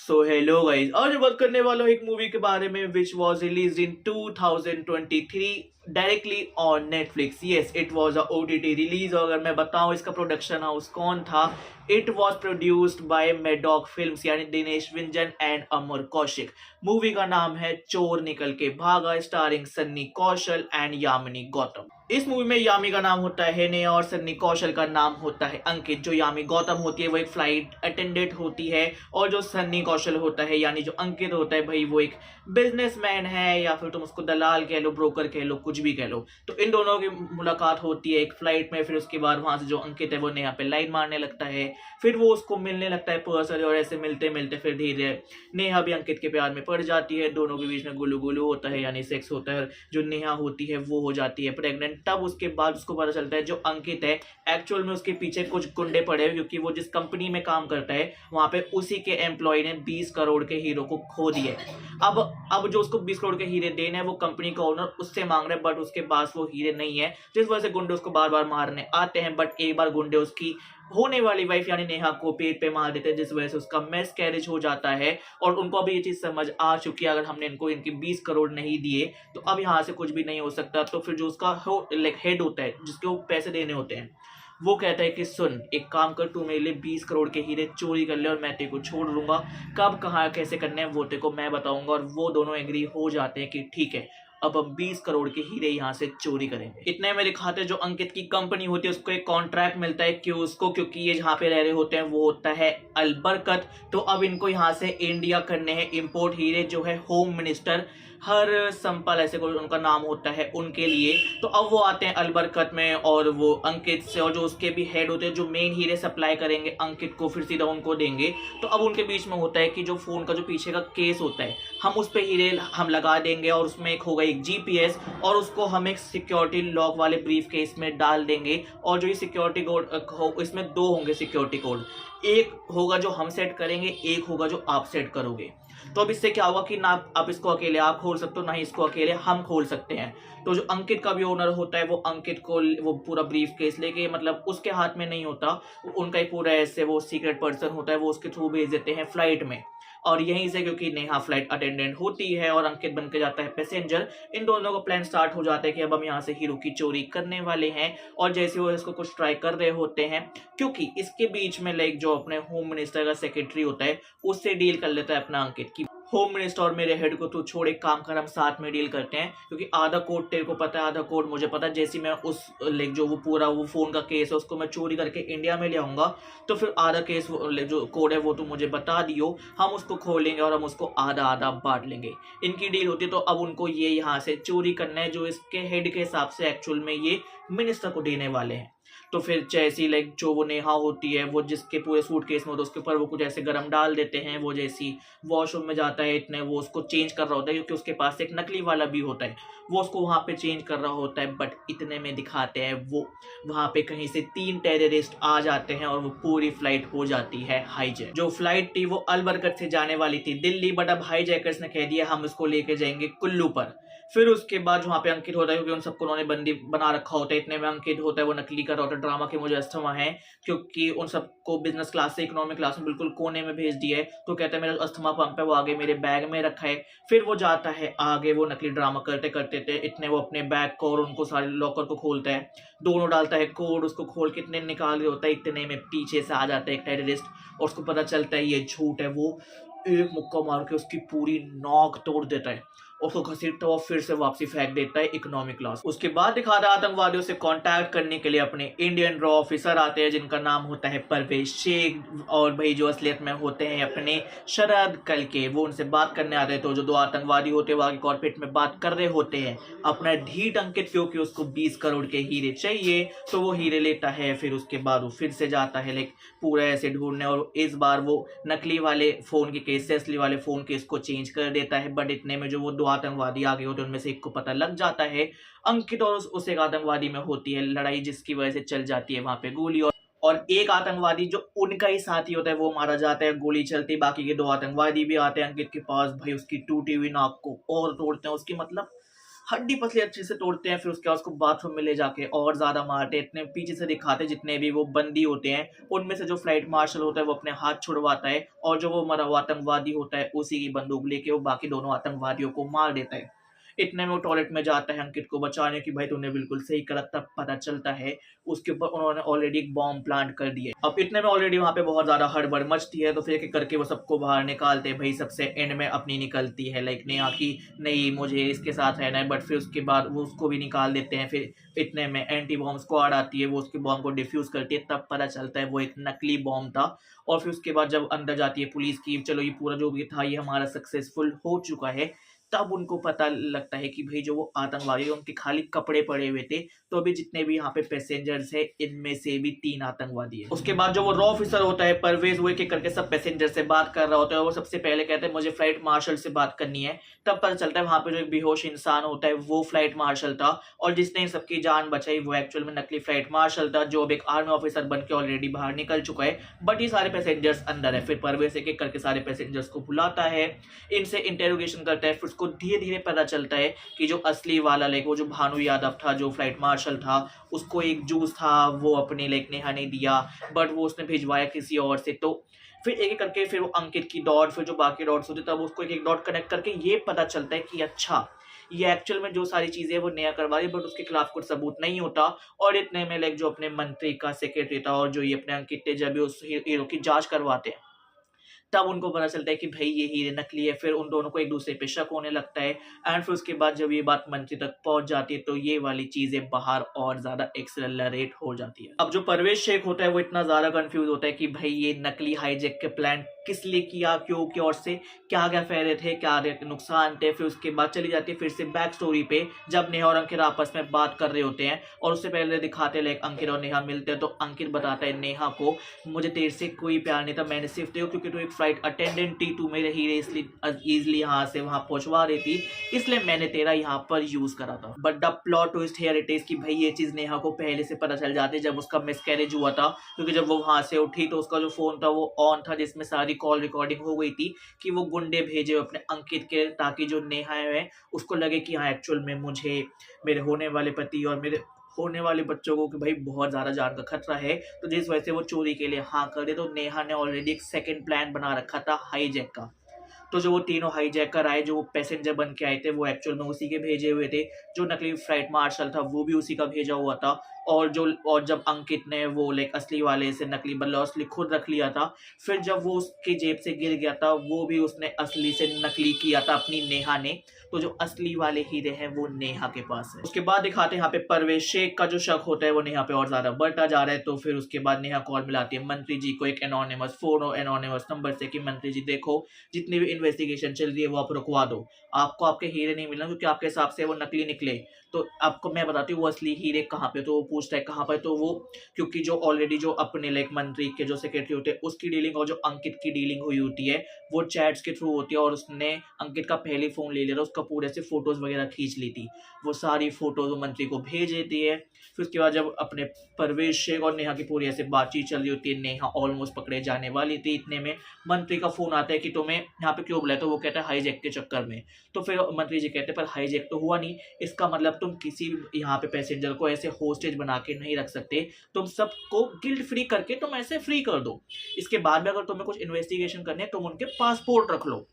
So hello guys, आज मैं बात करने वाला हूँ एक मूवी के बारे में which was release in 2023 directly on Netflix. Yes, it was a OTT release. और अगर मैं बताऊं इसका प्रोडक्शन हाउस कौन था, it was produced by Maddock Films यानी दिनेश विंजन एंड अमर कौशिक। मूवी का नाम है चोर निकल के भागा, स्टारिंग सन्नी कौशल एंड यामिनी गौतम। इस मूवी में यामी का नाम होता है नेहा और सन्नी कौशल का नाम होता है अंकित। जो यामी गौतम होती है वो एक फ्लाइट अटेंडेंट होती है, और जो सन्नी कौशल होता है यानी जो अंकित होता है भाई, वो एक बिजनेसमैन है, या फिर तुम उसको दलाल कह लो, ब्रोकर कह लो, कुछ भी कह लो। तो इन दोनों की मुलाकात होती है एक फ्लाइट में। फिर उसके बाद वहां से जो अंकित है वो नेहा पे लाइन मारने लगता है, फिर वो उसको मिलने लगता है पर्सनली, और ऐसे मिलते मिलते फिर धीरे नेहा भी अंकित के प्यार में पड़ जाती है। दोनों के बीच में गुलू गुलू होता है यानी सेक्स होता है। जो नेहा होती है वो हो जाती है प्रेग्नेंट। तब उसके बाद उसको पता चलता है जो अंकित है एक्चुअल में उसके पीछे कुछ गुंडे पड़े हैं, क्योंकि वो जिस कंपनी में काम करता है वहां पे उसी के एम्प्लॉय ने 20 करोड़ के हीरो को खो दिया है। अब जो उसको 20 करोड़ के हीरे देने हैं वो कंपनी का ओनर उससे मांग रहे हैं, बट उसके पास वो हीरे नहीं है, जिस वजह से गुंडे उसको बार बार मारने आते हैं। बट एक बार गुंडे उसकी होने वाली वाइफ यानी नेहा को पेट पे मार देते हैं, जिस वजह से उसका मिस कैरेज हो जाता है। और उनको अभी ये चीज समझ आ चुकी है, अगर हमने इनको इनके 20 करोड़ नहीं दिए तो अब यहाँ से कुछ भी नहीं हो सकता। तो फिर जो उसका हेड होता है जिसके वो पैसे देने होते हैं, वो कहता है कि सुन, एक काम कर, तू मेरे लिए 20 करोड़ के हीरे चोरी कर ले और मैं तेरे को छोड़ दूंगा। कब कहाँ कैसे करने हैं वो तेरे को मैं बताऊंगा। और वो दोनों एग्री हो जाते हैं कि ठीक है, अब हम 20 करोड़ के हीरे यहाँ से चोरी करेंगे। इतने में दिखाते जो अंकित की कंपनी होती है उसको एक कॉन्ट्रैक्ट मिलता है कि उसको, क्योंकि ये जहाँ पे रह रहे होते हैं वो होता है अलबरकत, तो अब इनको यहाँ से इंडिया करने हैं इम्पोर्ट हीरे। जो है होम मिनिस्टर हर संपल ऐसे कोई उनका नाम होता है उनके लिए। तो अब वो आते हैं अलबरकत में, और वो अंकित से, और जो उसके भी हेड होते हैं जो मेन हीरे सप्लाई करेंगे अंकित को, फिर सीधा उनको देंगे। तो अब उनके बीच में होता है कि जो फोन का जो पीछे का केस होता है हम उस पर हीरे हम लगा देंगे, और उसमें एक होगा एक GPS, और उसको हम एक सिक्योरिटी लॉक वाले ब्रीफ केस में डाल देंगे। और जो ये सिक्योरिटी कोड, इसमें दो होंगे सिक्योरिटी कोड, एक होगा जो हम सेट करेंगे, एक होगा जो आप सेट करोगे। तो अब इससे क्या होगा कि ना आप इसको अकेले आप खोल सकते हो, ना ही इसको अकेले हम खोल सकते हैं। तो जो अंकित का भी ओनर होता है वो अंकित को वो पूरा ब्रीफ केस लेके, मतलब उसके हाथ में नहीं होता, उनका ही पूरा ऐसे वो सीक्रेट पर्सन होता है, वो उसके थ्रू भेज देते हैं फ्लाइट में। और यहीं से, क्योंकि नेहा फ्लाइट अटेंडेंट होती है और अंकित बन के जाता है पैसेंजर, इन दोनों का प्लान स्टार्ट हो जाता है कि अब हम यहाँ से हीरो की चोरी करने वाले हैं। और जैसे वो इसको कुछ ट्राई कर रहे होते हैं, क्योंकि इसके बीच में लाइक जो अपने होम मिनिस्टर का सेक्रेटरी होता है उससे डील कर लेता है अपना अंकित की होम मिनिस्टर और मेरे हेड को तू छोड़, एक काम कर हम साथ में डील करते हैं, क्योंकि आधा कोड तेरे को पता है आधा कोड मुझे पता है। जैसे मैं उस लाइक जो वो पूरा वो फोन का केस है उसको मैं चोरी करके इंडिया में ले आऊंगा, तो फिर आधा केस जो कोड है वो तू मुझे बता दियो, हम उसको खोलेंगे और हम उसको आधा आधा बांट लेंगे। इनकी डील होती है। तो अब उनको ये यहाँ से चोरी करना है जो इसके हेड के हिसाब से एक्चुअल में ये मिनिस्टर को देने वाले हैं। तो फिर जैसी लाइक जो वो नेहा होती है वो जिसके पूरे सूटकेस में होता है उसके ऊपर वो कुछ ऐसे गरम डाल देते हैं। वो जैसी वॉशरूम में जाता है, इतने वो उसको चेंज कर रहा होता है, क्योंकि उसके पास एक नकली वाला भी होता है, वो उसको वहां पे चेंज कर रहा होता है। बट इतने में दिखाते हैं वो वहां पे कहीं से 3 टेररिस्ट आ जाते हैं, और वो पूरी फ्लाइट हो जाती है हाईजैक। जो फ्लाइट थी वो अलबरकत से जाने वाली थी दिल्ली, बट अब हाईजैकर्स ने कह दिया हम इसको लेके जाएंगे कुल्लू पर। फिर उसके बाद वहां पे अंकित होता है, क्योंकि उन सबको उन्होंने बंदी बना रखा होता है। इतने में अंकित होता है वो नकली कर रहा होता है ड्रामा के मुझे अस्थमा है, क्योंकि उन सबको बिजनेस क्लास से इकोनॉमिक क्लास में बिल्कुल कोने में भेज दिया है। तो कहता है मेरा अस्थमा पंप है वो आगे मेरे बैग में रखा है। फिर वो जाता है आगे, वो नकली ड्रामा करते करते थे, इतने वो अपने बैग को और उनको सारे लॉकर को खोलता है, दोनों डालता है कोड, उसको खोल के इतने निकाल रहे होता है। इतने में पीछे से आ जाता है एक टेररिस्ट, और उसको पता चलता है ये झूठ है। वो एक मुक्का मार के उसकी पूरी नाक तोड़ देता है, उसको घसीटता हुआ फिर से वापसी फेंक देता है इकोनॉमिक क्लास। उसके बाद दिखाता है आतंकवादियों से कांटेक्ट करने के लिए अपने इंडियन रॉ ऑफिसर आते हैं जिनका नाम होता है परवेज शेख, और भाई जो असलियत में होते हैं अपने शरद कल के, वो उनसे बात करने आते हैं। तो जो दो आतंकवादी होते हैं वो आगे कॉर्पोरेट में बात कर रहे होते हैं अपना ढीठ अंकित, क्योंकि उसको 20 करोड़ के हीरे चाहिए। तो वो हीरे लेता है, फिर उसके बाद वो फिर से जाता है लाइक पूरा ऐसे ढूंढने, और इस बार वो नकली वाले फोन के केस से असली वाले फोन केस को चेंज कर देता है। बट इतने में जो वो 2 आतंकवादी आगे होते हैं उनमें से एक को पता लग जाता है अंकित, और उस एक आतंकवादी में होती है लड़ाई, जिसकी वजह से चल जाती है वहां पे गोली। और एक आतंकवादी जो उनका ही साथी होता है वो मारा जाता है, गोली चलती। बाकी के 2 आतंकवादी भी आते हैं अंकित के पास, भाई उसकी टूटी हुई नाक को और तोड़ते हैं उसकी, मतलब हड्डी पसली अच्छे से तोड़ते हैं, फिर उसके बाद उसको बाथरूम में ले जाके और ज़्यादा मारते हैं। इतने पीछे से दिखाते हैं जितने भी वो बंदी होते हैं, उनमें से जो फ्लाइट मार्शल होता है वो अपने हाथ छुड़वाता है और जो वो मरा हुआ आतंकवादी होता है उसी की बंदूक लेके वो बाकी दोनों आतंकवादियों को मार देता है। इतने में वो टॉयलेट में जाता है अंकित को बचाने की, भाई तूने बिल्कुल सही करा, तब पता चलता है उसके ऊपर उन्होंने ऑलरेडी एक बॉम्ब प्लांट कर दिया है। अब इतने में ऑलरेडी वहाँ पे बहुत ज़्यादा हड़बड़ मचती है, तो फिर एक-एक करके वो सबको बाहर निकालते हैं। भाई सबसे एंड में अपनी निकलती है लाइक नेहा की, नहीं मुझे इसके साथ रहना है, बट फिर उसके बाद वो उसको भी निकाल देते हैं। फिर इतने में एंटी बॉम्ब स्क्वाड आती है, वो उसके बॉम्ब को डिफ्यूज़ करती है, तब पता चलता है वो एक नकली बॉम्ब था। और फिर उसके बाद जब अंदर जाती है पुलिस की, चलो ये पूरा जो भी था ये हमारा सक्सेसफुल हो चुका है, तब उनको पता लगता है कि भाई जो वो आतंकवादी उनके खाली कपड़े पड़े हुए थे, तो अभी जितने भी यहाँ पे पैसेंजर्स है इनमें से भी 3 आतंकवादी है। उसके बाद जो वो रॉ ऑफिसर होता है परवेज, वो एक-एक करके सब पैसेंजर से बात कर रहा होता है और वो सबसे पहले कहता है मुझे फ्लाइट मार्शल से बात करनी है। तब पता चलता है वहाँ पे जो एक बेहोश इंसान होता है वो फ्लाइट मार्शल था और जिसने सबकी जान बचाई वो एक्चुअल में नकली फ्लाइट मार्शल था, जो अब एक आर्मी ऑफिसर बन के ऑलरेडी बाहर निकल चुका है। बट ये सारे पैसेंजर्स अंदर है। फिर परवेज एक-एक करके सारे पैसेंजर्स को बुलाता है, इनसे इंटेरोगेशन करता है। फिर उसको धीरे-धीरे पता चलता है कि जो असली वाला लाइक वो जो भानु यादव था, जो फ्लाइट मार्शल था, उसको एक जूस था वो अपने लाइक नेहा ने दिया, बट वो उसने भिजवाया किसी और से। तो फिर एक-एक करके फिर वो अंकित की डॉट, फिर जो बाकी डॉट्स होते तब उसको एक-एक डॉट कनेक्ट करके ये पता चलता है कि अच्छा, ये एक्चुअल में जो सारी चीज़ें वो नेहा करवा रही है, बट उसके खिलाफ कुछ सबूत नहीं होता। और इतने में लाइक जो अपने मंत्री का सेक्रेटरी था और जो ये अपने अंकित थे, जब भी उस हीरो की जाँच करवाते हैं, तब उनको पता चलता है कि भाई ये हीरे नकली है। फिर उन दोनों को एक दूसरे पे शक होने लगता है एंड फिर उसके बाद जब ये बात मंत्री तक पहुंच जाती है तो ये वाली चीजें बाहर और ज्यादा एक्सेलरेट हो जाती है। अब जो परवेज शेख होता है वो इतना ज्यादा कंफ्यूज होता है कि भाई ये नकली हाईजैक के प्लान किस लिए किया, क्यों किया, और से क्या क्या फायदे थे, क्या नुकसान थे। फिर उसके बाद चली जाती है फिर से बैक स्टोरी पे, जब नेहा और अंकित आपस में बात कर रहे होते हैं और उससे पहले दिखाते लाइक अंकित और नेहा मिलते हैं, तो अंकित बताता है नेहा को मुझे तेरे से कोई प्यार नहीं था, मैंने सिर्फ तेरे क्योंकि तू एक फ्लाइट अटेंडेंट थी, तू मेरे हीरे इसलिए ईजिली यहाँ से वहाँ पहुँचवा रही थी, इसलिए मैंने तेरा यहाँ पर यूज करा था। But the plot twist here it is कि भाई ये चीज नेहा को पहले से पता चल जाती है जब उसका मिसकैरेज हुआ था, क्योंकि जब वो वहां से उठी तो उसका जो फोन था वो ऑन था जिसमें सारी कॉल रिकॉर्डिंग हो गई थी कि वो गुंडे भेजे अपने अंकित के, ताकि जो नेहा है उसको लगे कि हाँ एक्चुअल में मुझे मेरे होने वाले पति और मेरे होने वाले बच्चों को कि भाई बहुत ज़्यादा जान का खतरा है, तो जिस वजह से वो चोरी के लिए हाँ कर दे। तो नेहा ने ऑलरेडी एक सेकंड प्लान बना रखा था हाईजैक का। तो जो वो तीनों हाईजैकर आए, जो वो पैसेंजर बन के आए थे, वो एक्चुअल में उसी के भेजे हुए थे। जो नकली फ्लाइट मार्शल था वो भी उसी का भेजा हुआ था। और जब अंकित ने वो लाइक असली वाले से नकली बदला असली खुद रख लिया था, फिर जब वो उसकी जेब से गिर गया था वो भी उसने असली से नकली किया था अपनी नेहा ने। तो जो असली वाले हीरे हैं वो नेहा के पास है। उसके बाद दिखाते हैं यहाँ पे परवेज शेख का जो शक होता है वो नेहा पे और ज्यादा बढ़ता जा रहा है। तो फिर उसके बाद नेहा कॉल मिलाती है मंत्री जी को एक एनोनिमस फोन और एनोनिमस नंबर से कि मंत्री जी देखो, जितनी भी इन्वेस्टिगेशन चल रही है वो आप रुकवा दो, आपको आपके हीरे नहीं मिलना क्योंकि आपके हिसाब से वो नकली निकले। तो आपको मैं बताती हूँ वो असली हीरे कहाँ पे, तो वो पूछता है कहाँ पर, तो वो क्योंकि जो ऑलरेडी जो अपने लाइक मंत्री के जो सेक्रेटरी होते हैं उसकी डीलिंग और जो अंकित की डीलिंग हुई होती है वो चैट्स के थ्रू होती है, और उसने अंकित का पहले फोन ले लिया था, उसका पूरे से फोटोज वगैरह खींच ली थी। वो सारी फोटोज वो मंत्री को भेज देती है। फिर उसके बाद जब अपने परवेज शेख और नेहा की पूरी ऐसे बातचीत चल रही होती है, नेहा ऑलमोस्ट पकड़े जाने वाली थी, इतने में मंत्री का फोन आता है कि तुम्हें यहाँ पे क्यों बुलाया, तो वो कहता है हाईजैक के चक्कर में। तो फिर मंत्री जी कहते हैं पर हाईजैक तो हुआ नहीं, इसका मतलब तुम किसी यहाँ पे पैसेंजर को ऐसे होस्टेज बना के नहीं रख सकते, तुम सबको गिल्ट फ्री करके तुम ऐसे फ्री कर दो, इसके बाद में अगर तुम्हें कुछ इन्वेस्टिगेशन करनी है तुम उनके पासपोर्ट रख लो।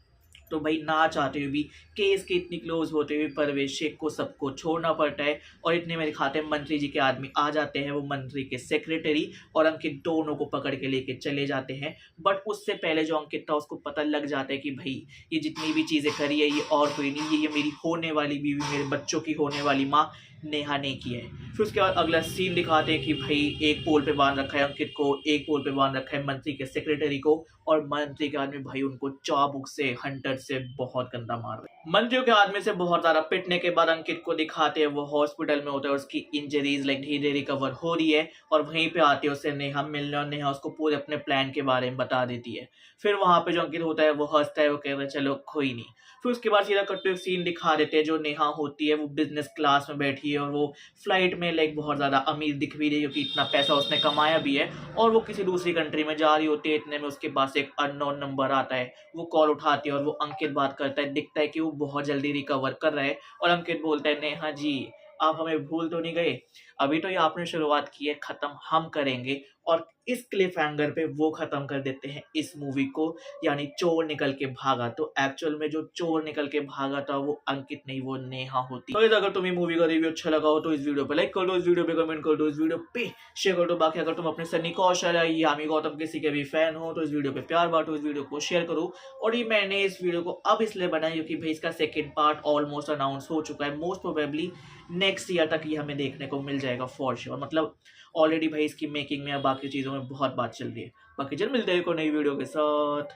तो भाई ना चाहते हुए भी केस के इतनी क्लोज होते हुए परवेज शेख को सबको छोड़ना पड़ता है, और इतने में दिखाते हैं मंत्री जी के आदमी आ जाते हैं, वो मंत्री के सेक्रेटरी और अंकित दोनों को पकड़ के लेके चले जाते हैं। बट उससे पहले जो अंकित था उसको पता लग जाता है कि भाई ये जितनी भी चीज़ें करी है ये और कोई नहीं, ये मेरी होने वाली बीवी, मेरे बच्चों की होने वाली माँ नेहा ने की है। फिर उसके बाद अगला सीन दिखाते हैं कि भाई एक पोल पे बांध रखा है अंकित को, एक पोल पे बांध रखा है मंत्री के सेक्रेटरी को, और मंत्री के आदमी भाई उनको चाबुक से हंटर से बहुत गंदा मार रहे हैं। मंत्रियों के आदमी से बहुत ज्यादा पिटने के बाद अंकित को दिखाते हैं वो हॉस्पिटल में होता है, उसकी इंजरीज लाइक धीरे रिकवर हो रही है, और वहीं पे आती है उससे नेहा मिलने, और नेहा उसको पूरे अपने प्लान के बारे में बता देती है। फिर वहां पे जो अंकित होता है वो हंसता है, वो कहता है चलो कोई नहीं। फिर उसके बाद सीधा कट टू एक सीन दिखा देते हैं, जो नेहा होती है वो बिजनेस क्लास में बैठी है और वो फ्लाइट में लाइक बहुत ज़्यादा अमीर दिख भी रही है क्योंकि इतना पैसा उसने कमाया भी है, और वो किसी दूसरी कंट्री में जा रही होती है। इतने में उसके पास एक अननोन नंबर आता है, वो कॉल उठाती है और वो अंकित बात करता है, दिखता है कि वो बहुत जल्दी रिकवर कर रहा है। और अंकित बोलता है नेहा जी आप हमें भूल तो नहीं गए, अभी तो ये आपने शुरुआत की है, खत्म हम करेंगे। और इस क्लिफ हैंगर पे वो खत्म कर देते हैं इस मूवी को, यानी चोर निकल के भागा। तो एक्चुअल में जो चोर निकल के भागा था वो अंकित नहीं, वो नेहा होती। तो अगर तुम्हें मूवी का रिव्यू अच्छा लगा हो तो इस वीडियो पे लाइक कर दो, इस वीडियो पे कमेंट कर दो, इस वीडियो पे शेयर कर दो। बाकी अगर तुम अपने सन्नी कौशल या यामी गौतम किसी के भी फैन हो तो इस वीडियो पे प्यार बांटो, इस वीडियो को शेयर करो। और ये मैंने इस वीडियो को अब इसलिए बनाया क्योंकि भाई इसका सेकंड पार्ट ऑलमोस्ट अनाउंस हो चुका है। मोस्ट प्रोबेबली नेक्स्ट ईयर तक ये हमें देखने को मिल जाएगा फॉर श्योर। मतलब ऑलरेडी भाई इसकी मेकिंग में या बाकी चीज़ों में बहुत बात चल रही है। बाकी जल्द मिलते हैं एक और नई वीडियो के साथ।